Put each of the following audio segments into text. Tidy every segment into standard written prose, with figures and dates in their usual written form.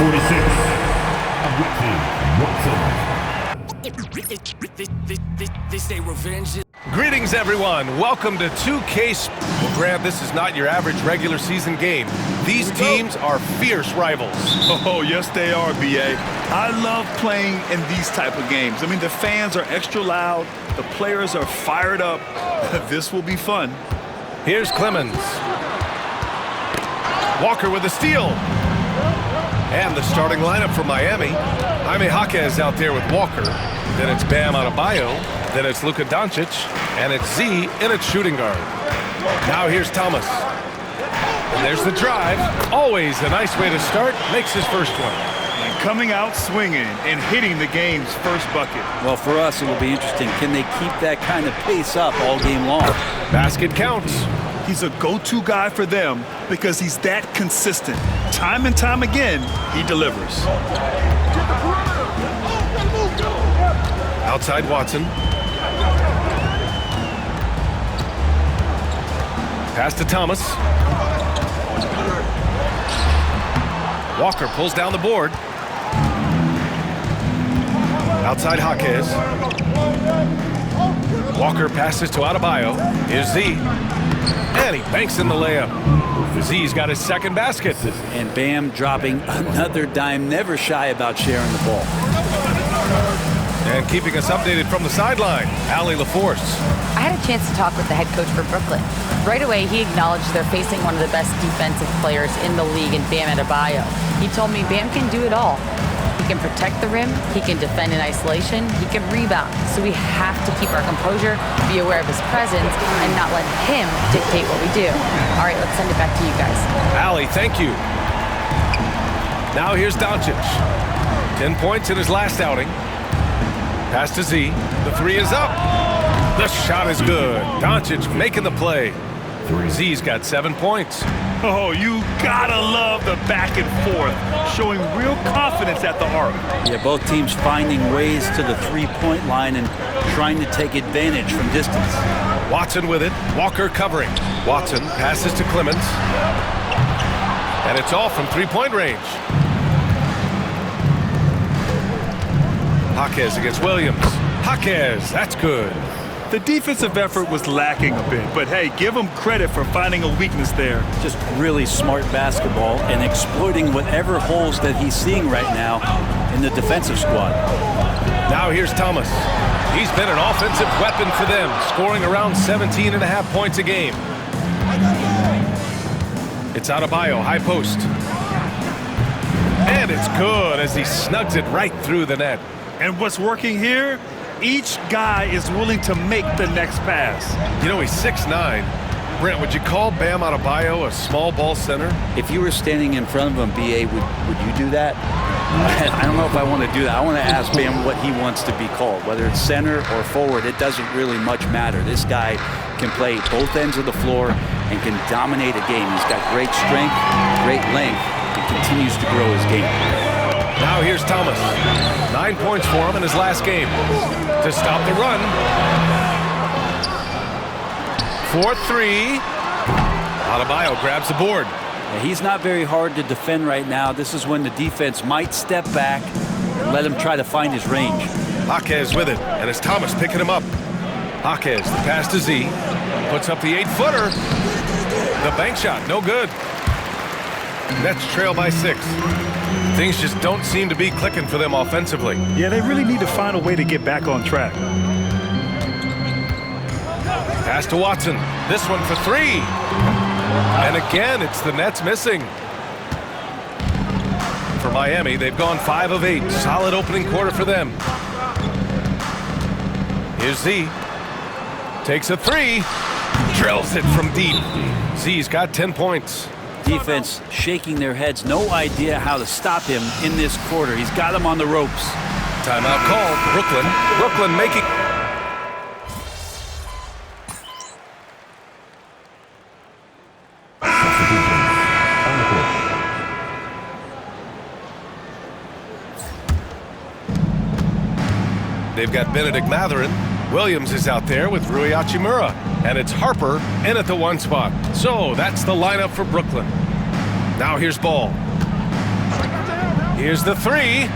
46, They say revenge is... Greetings, everyone. Welcome to 2K. Well, Grant, this is not your average regular season game. These teams are fierce rivals. Oh, yes, they are, B.A. I love playing in these type of games. I mean, the fans are extra loud. The players are fired up. This will be fun. Here's Clemens. Walker with a steal. And the starting lineup for Miami. Jaime Jaquez out there with Walker. Then it's Bam Adebayo. Then it's Luka Doncic. And it's Z in its shooting guard. Now here's Thomas. And there's the drive. Always a nice way to start. Makes his first one. And coming out swinging and hitting the game's first bucket. Well, for us, it will be interesting. Can they keep that kind of pace up all game long? Basket counts. He's a go-to guy for them because he's that consistent. Time and time again, he delivers. Outside Watson. Pass to Thomas. Walker pulls down the board. Outside Jaquez. Walker passes to Adebayo. Here's Z. And he banks in the layup. Z's got his second basket. And Bam dropping another dime, never shy about sharing the ball. And keeping us updated from the sideline, Allie LaForce. I had a chance to talk with the head coach for Brooklyn. Right away, he acknowledged they're facing one of the best defensive players in the league in Bam Adebayo. He told me Bam can do it all. He can protect the rim, he can defend in isolation, he can rebound. So we have to keep our composure, be aware of his presence, and not let him dictate what we do. All right, let's send it back to you guys. Allie, thank you. Now here's Doncic. 10 points in his last outing. Pass to Z. The three is up. The shot is good. Doncic making the play. Z's got 7 points. Oh, you gotta love the back and forth, showing real confidence at the arc. Yeah, both teams finding ways to the three-point line and trying to take advantage from distance. Watson with it. Walker covering. Watson passes to Clemens. And it's all from three-point range. Jaquez against Williams. Jaquez, that's good. The defensive effort was lacking a bit, but hey, give him credit for finding a weakness there. Just really smart basketball and exploiting whatever holes that he's seeing right now in the defensive squad. Now here's Thomas. He's been an offensive weapon for them, scoring around 17.5 points a game. It's Adebayo, high post. And it's good as he snugs it right through the net. And what's working here? Each guy is willing to make the next pass. You know, he's 6'9". Brent, would you call Bam Adebayo a small ball center? If you were standing in front of him, B.A., would you do that? I don't know if I want to do that. I want to ask Bam what he wants to be called. Whether it's center or forward, it doesn't really much matter. This guy can play both ends of the floor and can dominate a game. He's got great strength, great length, and continues to grow his game. Now here's Thomas. 9 points for him in his last game. To stop the run. 4-3. Adebayo grabs the board. Yeah, he's not very hard to defend right now. This is when the defense might step back and let him try to find his range. Jaquez with it, and it's Thomas picking him up. Jaquez, the pass to Z. Puts up the 8-footer. The bank shot, no good. Nets trail by 6. Things just don't seem to be clicking for them offensively. Yeah, they really need to find a way to get back on track. Pass to Watson. This one for 3. And again, it's the Nets missing. For Miami, they've gone 5 of 8. Solid opening quarter for them. Here's Z. Takes a 3. Drills it from deep. Z's got 10 points. Defense shaking their heads, no idea how to stop him in this quarter. He's got him on the ropes. Timeout called. Brooklyn making... They've got Benedict Mathurin. Williams is out there with Rui Hachimura. And it's Harper in at the 1 spot. So that's the lineup for Brooklyn. Now here's Ball. Here's the three.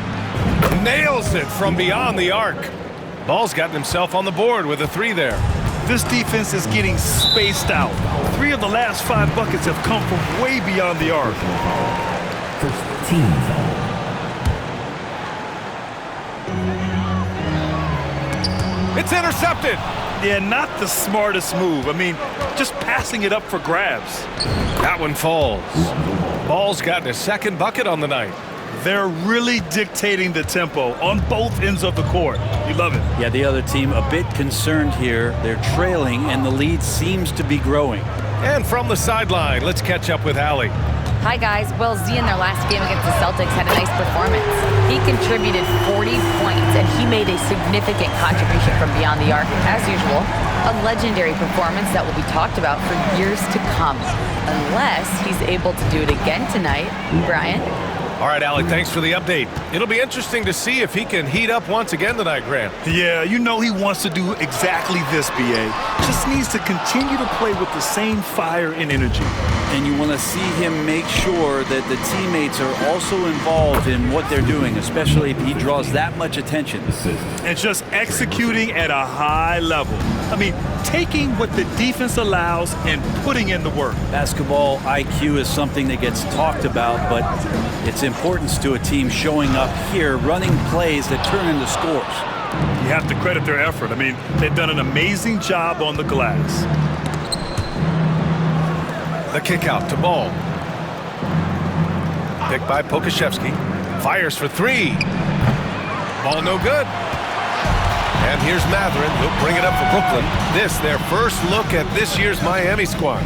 Nails it from beyond the arc. Ball's gotten himself on the board with a three there. This defense is getting spaced out. 3 of the last 5 buckets have come from way beyond the arc. First team foul. It's intercepted. Yeah, not the smartest move. I mean, just passing it up for grabs. That one falls. Ball's gotten his second bucket on the night. They're really dictating the tempo on both ends of the court. You love it. Yeah, the other team a bit concerned here. They're trailing, and the lead seems to be growing. And from the sideline, let's catch up with Allie. Hi guys, Will Z in their last game against the Celtics had a nice performance. He contributed 40 points and he made a significant contribution from beyond the arc, as usual. A legendary performance that will be talked about for years to come, unless he's able to do it again tonight. Brian? All right, Alec, thanks for the update. It'll be interesting to see if he can heat up once again tonight, Grant. Yeah, you know he wants to do exactly this, B.A. Just needs to continue to play with the same fire and energy. And you want to see him make sure that the teammates are also involved in what they're doing, especially if he draws that much attention. And just executing at a high level. I mean, taking what the defense allows and putting in the work. Basketball IQ is something that gets talked about, but its importance to a team showing up here, running plays that turn into scores. You have to credit their effort. I mean, they've done an amazing job on the glass. The kick out to Ball. Picked by Pokashevsky. Fires for three. Ball no good. And here's Mathurin. He'll bring it up for Brooklyn. This, their first look at this year's Miami squad.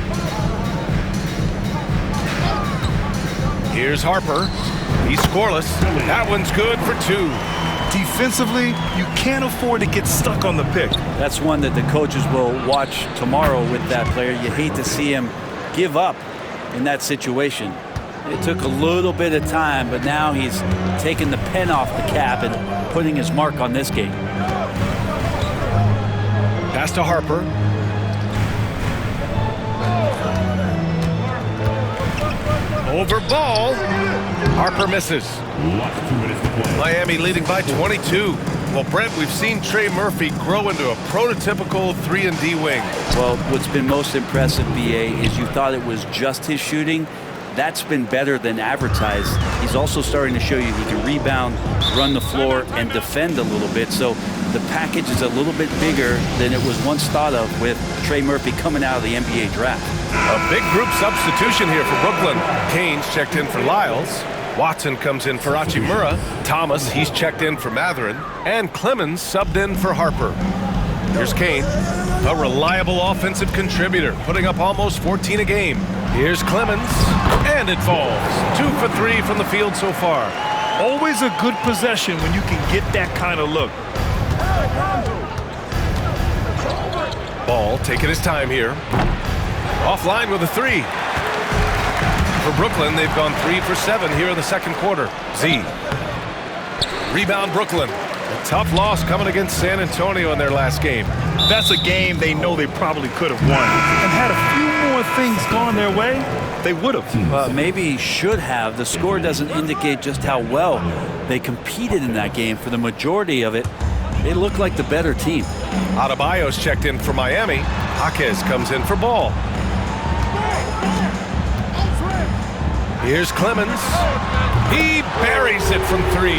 Here's Harper. He's scoreless. That one's good for two. Defensively, you can't afford to get stuck on the pick. That's one that the coaches will watch tomorrow with that player. You hate to see him give up in that situation. It took a little bit of time, but now he's taking the pen off the cap and putting his mark on this game. Pass to Harper. Over Ball. Harper misses. Miami leading by 22. Well, Brent, we've seen Trey Murphy grow into a prototypical 3-and-D wing. Well, what's been most impressive, BA, is you thought it was just his shooting. That's been better than advertised. He's also starting to show you he can rebound, run the floor, and defend a little bit. So the package is a little bit bigger than it was once thought of with Trey Murphy coming out of the NBA draft. A big group substitution here for Brooklyn. Canes checked in for Lyles. Watson comes in for Hachimura. Thomas, he's checked in for Mathurin. And Clemens subbed in for Harper. Here's Kane, a reliable offensive contributor, putting up almost 14 a game. Here's Clemens, and it falls. 2 for 3 from the field so far. Always a good possession when you can get that kind of look. Ball taking his time here. Offline with a three. For Brooklyn, they've gone 3 for 7 here in the second quarter. Z. Rebound Brooklyn. A tough loss coming against San Antonio in their last game. That's a game they know they probably could have won. And had a few more things gone their way, they would have. Maybe should have. The score doesn't indicate just how well they competed in that game. For the majority of it, they looked like the better team. Adebayo's checked in for Miami. Jaquez comes in for Ball. Here's Clemens. He buries it from 3.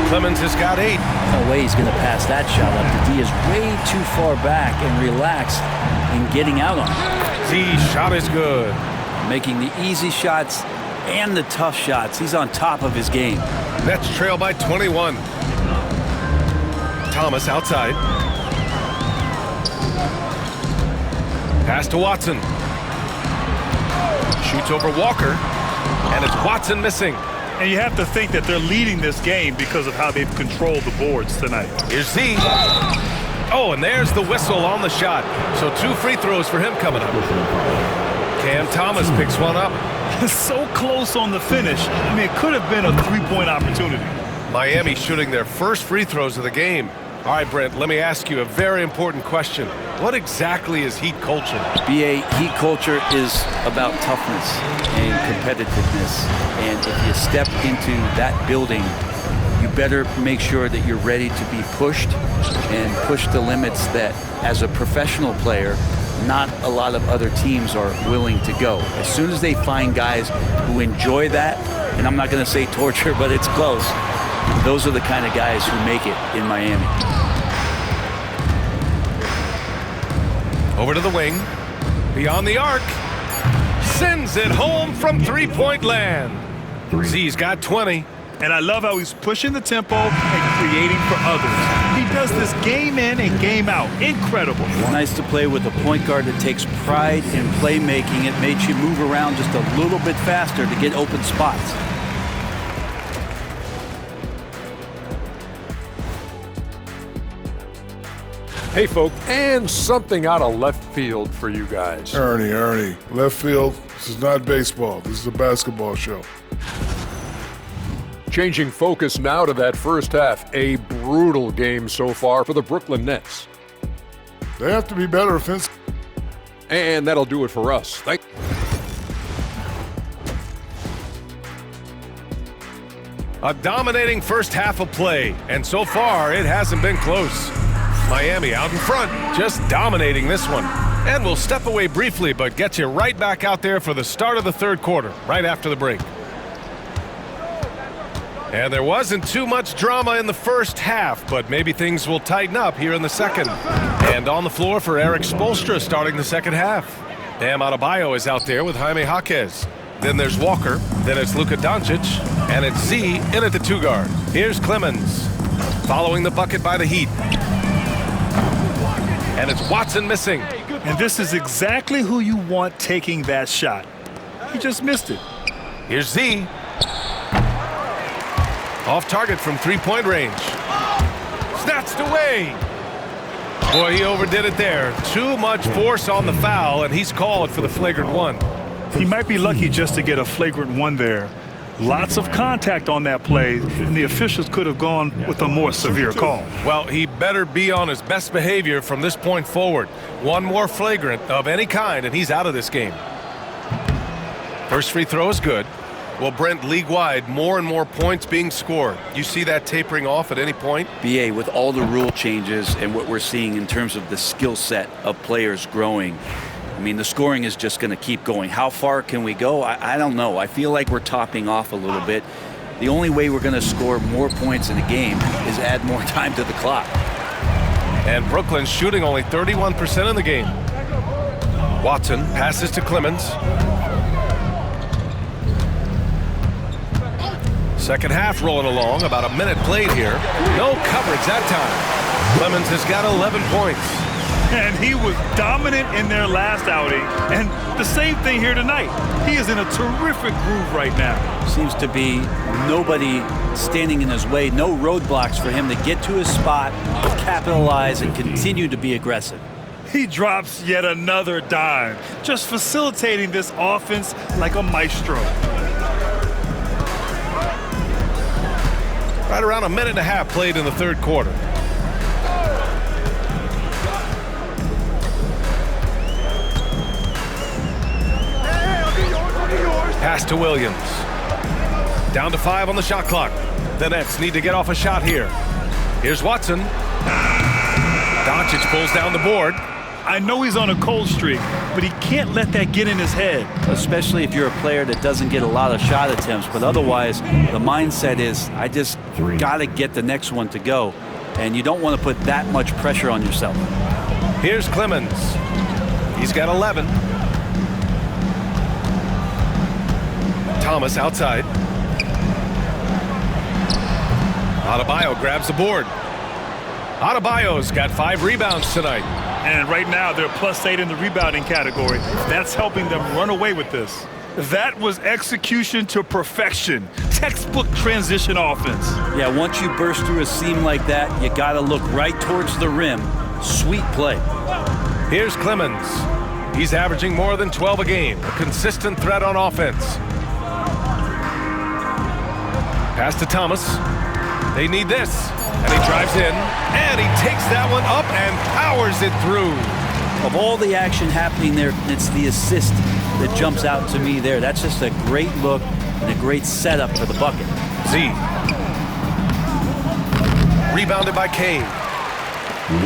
Clemens has got 8. No way he's going to pass that shot up. The D is way too far back and relaxed in getting out on it. Z shot is good. Making the easy shots and the tough shots. He's on top of his game. Nets trail by 21. Thomas outside. Pass to Watson. Shoots over Walker. And it's Watson missing. And you have to think that they're leading this game because of how they've controlled the boards tonight. Here's Z. Oh, and there's the whistle on the shot. So 2 free throws for him coming up. Cam Thomas picks one up. So close on the finish. I mean, it could have been a 3-point opportunity. Miami shooting their first free throws of the game. All right, Brent, let me ask you a very important question. What exactly is Heat culture? BA, Heat culture is about toughness and competitiveness. And if you step into that building, you better make sure that you're ready to be pushed and push the limits that, as a professional player, not a lot of other teams are willing to go. As soon as they find guys who enjoy that, and I'm not going to say torture, but it's close, those are the kind of guys who make it in Miami. Over to the wing, beyond the arc, sends it home from three-point land. Z's got 20. And I love how he's pushing the tempo and creating for others. He does this game in and game out. Incredible. Nice to play with a point guard that takes pride in playmaking. It makes you move around just a little bit faster to get open spots. Hey, folks, and something out of left field for you guys. Ernie, left field, this is not baseball. This is a basketball show. Changing focus now to that first half. A brutal game so far for the Brooklyn Nets. They have to be better offensively. And that'll do it for us. A dominating first half of play, and so far it hasn't been close. Miami out in front, just dominating this one. And we'll step away briefly, but get you right back out there for the start of the third quarter, right after the break. And there wasn't too much drama in the first half, but maybe things will tighten up here in the second. And on the floor for Eric Spoelstra starting the second half. Bam Adebayo is out there with Jaime Jaquez. Then there's Walker, then it's Luka Doncic, and it's Z in at the two guard. Here's Clemens, following the bucket by the Heat. And it's Watson missing. And this is exactly who you want taking that shot. He just missed it. Here's Z. Off target from three-point range. Snatched away. Boy, he overdid it there. Too much force on the foul, and he's called for the flagrant one. He might be lucky just to get a flagrant one there. Lots of contact on that play, and the officials could have gone with a more severe call. Well, he better be on his best behavior from this point forward. One more flagrant of any kind, and he's out of this game. First free throw is good. Well, Brent, league-wide, more and more points being scored. You see that tapering off at any point? BA, with all the rule changes and what we're seeing in terms of the skill set of players growing, I mean, the scoring is just going to keep going. How far can we go? I don't know. I feel like we're topping off a little bit. The only way we're going to score more points in a game is add more time to the clock. And Brooklyn's shooting only 31% in the game. Watson passes to Clemens. Second half rolling along, about a minute played here. No coverage that time. Clemens has got 11 points. And he was dominant in their last outing, and the same thing here tonight. He is in a terrific groove right now. Seems to be nobody standing in his way, no roadblocks for him to get to his spot, capitalize, and continue to be aggressive. He drops yet another dime, just facilitating this offense like a maestro. Right around a minute and a half played in the third quarter. Pass to Williams. Down to 5 on the shot clock. The Nets need to get off a shot here. Here's Watson. Doncic pulls down the board. I know he's on a cold streak, but he can't let that get in his head. Especially if you're a player that doesn't get a lot of shot attempts, but otherwise the mindset is, I just got to get the next one to go, and you don't want to put that much pressure on yourself. Here's Clemens. He's got 11. Thomas outside. Adebayo grabs the board. Adebayo's got 5 rebounds tonight. And right now, they're +8 in the rebounding category. That's helping them run away with this. That was execution to perfection. Textbook transition offense. Yeah, once you burst through a seam like that, you got to look right towards the rim. Sweet play. Here's Clemens. He's averaging more than 12 a game. A consistent threat on offense. Pass to Thomas. They need this. And he drives in, and he takes that one up and powers it through. Of all the action happening there, it's the assist that jumps out to me there. That's just a great look and a great setup for the bucket. Z. Rebounded by Kane.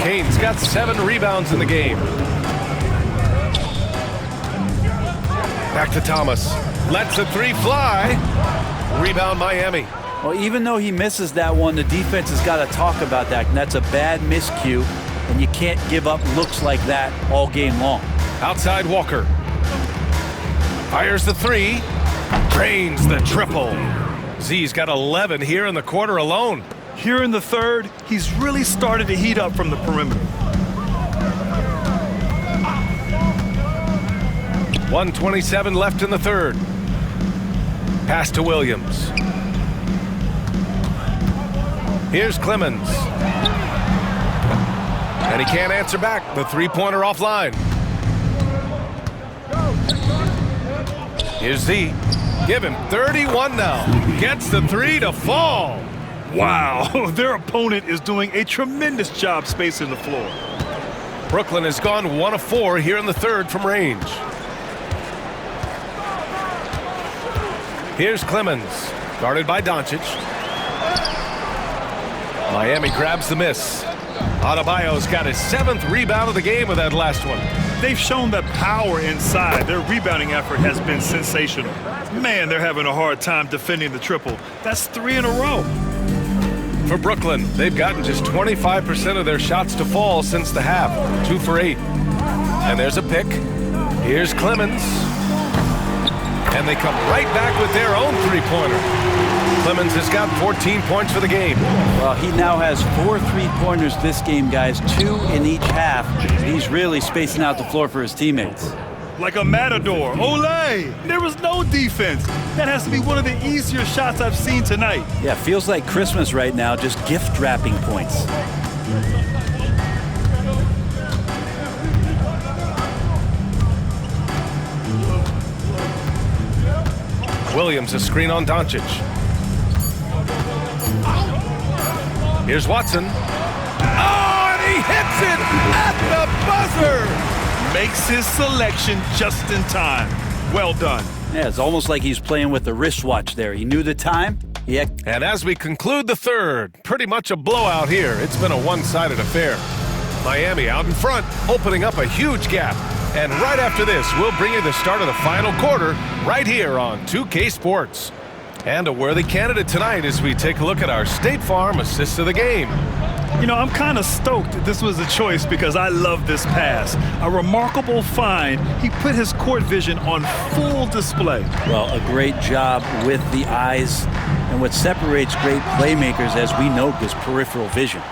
Kane's got 7 rebounds in the game. Back to Thomas. Lets the 3 fly. Rebound Miami. Well, even though he misses that one, the defense has got to talk about that, and that's a bad miscue, and you can't give up looks like that all game long. Outside Walker. Fires the 3. Drains the triple. Z's got 11 here in the quarter alone. Here in the third, he's really started to heat up from the perimeter. 1:27 left in the third. Pass to Williams. Here's Clemens. And he can't answer back. The 3-pointer offline. Here's Z. Give him 31 now. Gets the 3 to fall. Wow, their opponent is doing a tremendous job spacing the floor. Brooklyn has gone 1 of 4 here in the third from range. Here's Clemens, guarded by Doncic. Miami grabs the miss. Adebayo's got his 7th rebound of the game with that last one. They've shown that power inside. Their rebounding effort has been sensational. Man, they're having a hard time defending the triple. That's 3 in a row. For Brooklyn, they've gotten just 25% of their shots to fall since the half. 2 for 8. And there's a pick. Here's Clemens. And they come right back with their own 3-pointer. Clemens has got 14 points for the game. Well, he now has 4 3-pointers this game, guys, 2 in each half. He's really spacing out the floor for his teammates. Like a matador. Olé! There was no defense. That has to be one of the easier shots I've seen tonight. Yeah, feels like Christmas right now, just gift wrapping points. Williams a screen on Doncic. Here's Watson. Oh, and he hits it at the buzzer! Makes his selection just in time. Well done. Yeah, it's almost like he's playing with the wristwatch there. He knew the time. And as we conclude the third, pretty much a blowout here. It's been a one-sided affair. Miami out in front, opening up a huge gap. And right after this, we'll bring you the start of the final quarter right here on 2K Sports. And a worthy candidate tonight as we take a look at our State Farm assist of the game. You know, I'm kind of stoked this was a choice because I love this pass. A remarkable find. He put his court vision on full display. Well, a great job with the eyes. And what separates great playmakers, as we know, is peripheral vision.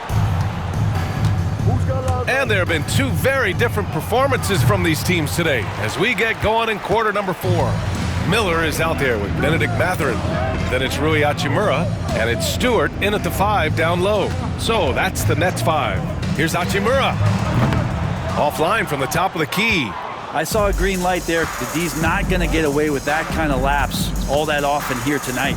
And there have been 2 very different performances from these teams today as we get going in quarter number 4. Miller is out there with Benedict Mathurin. Then it's Rui Hachimura, and it's Stewart in at the 5 down low. So that's the Nets 5. Here's Hachimura. Offline from the top of the key. I saw a green light there. The D's not going to get away with that kind of lapse all that often here tonight.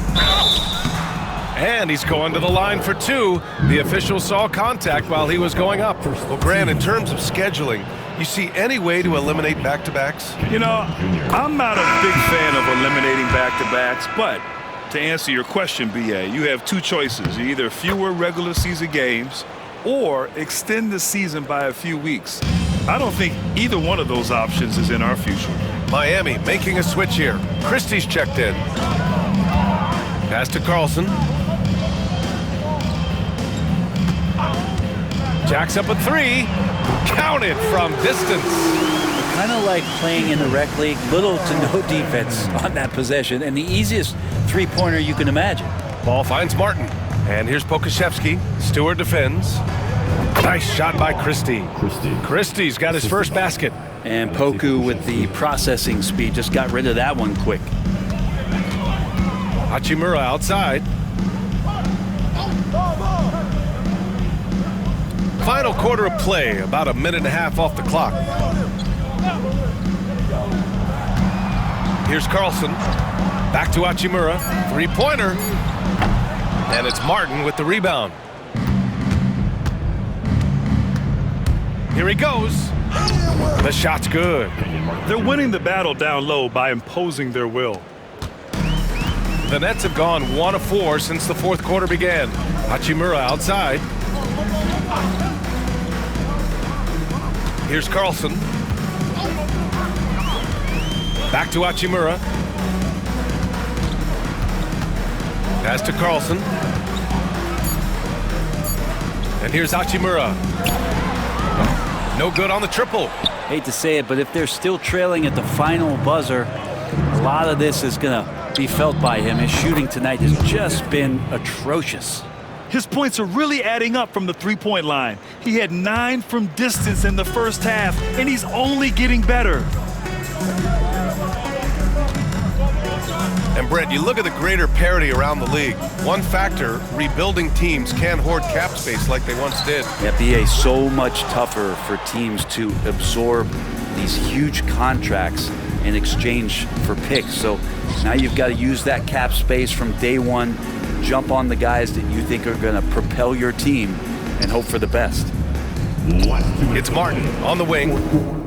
And he's going to the line for 2. The official saw contact while he was going up. Well, Grant, in terms of scheduling, you see any way to eliminate back-to-backs? You know, I'm not a big fan of eliminating back-to-backs, but to answer your question, BA, you have 2 choices. Either fewer regular season games or extend the season by a few weeks. I don't think either one of those options is in our future. Miami making a switch here. Christie's checked in. Pass to Carlson. Jacks up a 3. Counted from distance. Kind of like playing in the rec league, little to no defense on that possession, and the easiest 3-pointer you can imagine. Ball finds Martin. And here's Pokusevski. Stewart defends. Nice shot by Christie. Christie's got his first basket. And Poku with the processing speed just got rid of that one quick. Hachimura outside. Final quarter of play, about a minute and a half off the clock. Here's Carlson. Back to Hachimura. 3-pointer. And it's Martin with the rebound. Here he goes. The shot's good. They're winning the battle down low by imposing their will. The Nets have gone 1 of 4 since the fourth quarter began. Hachimura outside. Here's Carlson. Back to Hachimura. Pass to Carlson. And here's Hachimura. No good on the triple. Hate to say it, but if they're still trailing at the final buzzer, a lot of this is going to be felt by him. His shooting tonight has just been atrocious. His points are really adding up from the three-point line. He had 9 from distance in the first half, and he's only getting better. And Brent, you look at the greater parity around the league. One factor, rebuilding teams can't hoard cap space like they once did. The NBA is so much tougher for teams to absorb these huge contracts in exchange for picks. So now you've got to use that cap space from day one, jump on the guys that you think are going to propel your team, and hope for the best. It's Martin on the wing.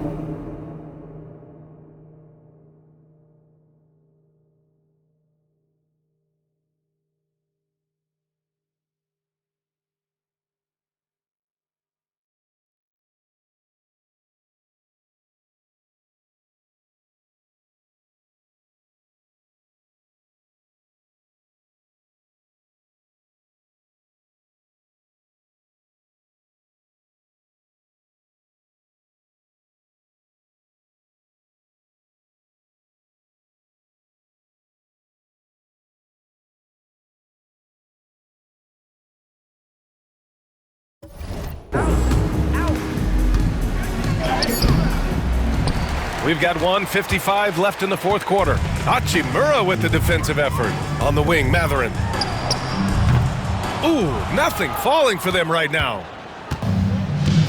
We've got 1:55 left in the fourth quarter. Hachimura with the defensive effort. On the wing, Mathurin. Ooh, nothing falling for them right now.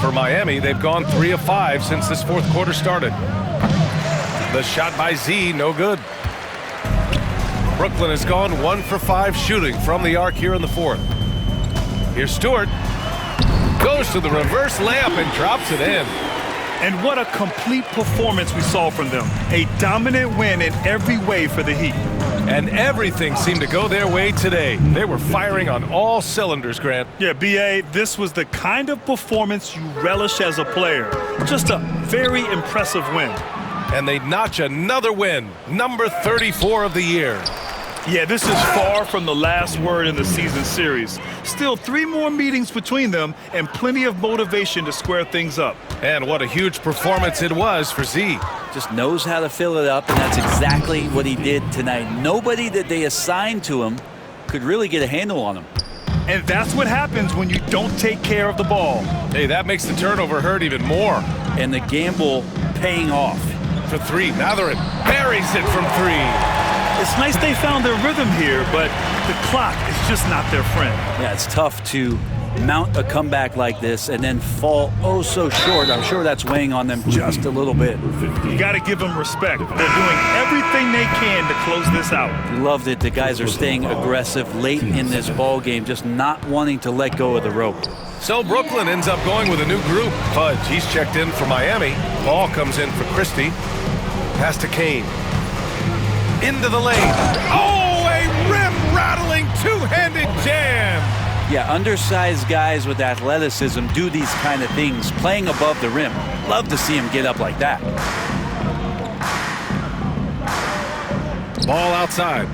For Miami, they've gone 3 of 5 since this fourth quarter started. The shot by Z, no good. Brooklyn has gone 1 for 5 shooting from the arc here in the fourth. Here's Stewart. Goes to the reverse layup and drops it in. And what a complete performance we saw from them. A dominant win in every way for the Heat. And everything seemed to go their way today. They were firing on all cylinders, Grant. Yeah, B.A., this was the kind of performance you relish as a player. Just a very impressive win. And they notch another win, number 34 of the year. Yeah, this is far from the last word in the season series. Still 3 more meetings between them and plenty of motivation to square things up. And what a huge performance it was for Z. Just knows how to fill it up, and that's exactly what he did tonight. Nobody that they assigned to him could really get a handle on him. And that's what happens when you don't take care of the ball. Hey, that makes the turnover hurt even more. And the gamble paying off. For 3, Mathurin buries it from 3. It's nice they found their rhythm here, but the clock is just not their friend. Yeah, it's tough to mount a comeback like this and then fall oh so short. I'm sure that's weighing on them just a little bit. You got to give them respect. They're doing everything they can to close this out. Loved it. The guys are staying aggressive late in this ball game, just not wanting to let go of the rope. So Brooklyn ends up going with a new group. Fudge, he's checked in for Miami. Ball comes in for Christie. Pass to Kane. Into the lane. Oh, a rim-rattling two-handed jam. Yeah, undersized guys with athleticism do these kind of things, playing above the rim. Love to see him get up like that. Ball outside.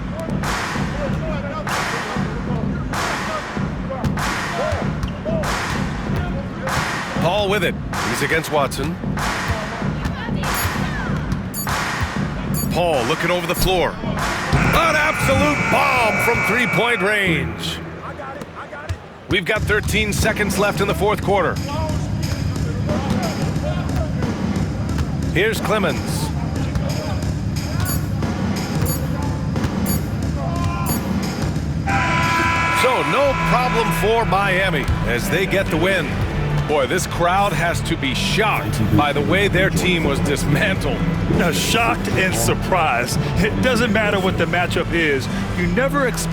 Paul with it. He's against Watson. Paul looking over the floor. An absolute bomb from three-point range. We've got 13 seconds left in the fourth quarter. Here's Clemens. So no problem for Miami as they get the win. Boy, this crowd has to be shocked by the way their team was dismantled. Now, shocked and surprised. It doesn't matter what the matchup is. You never expect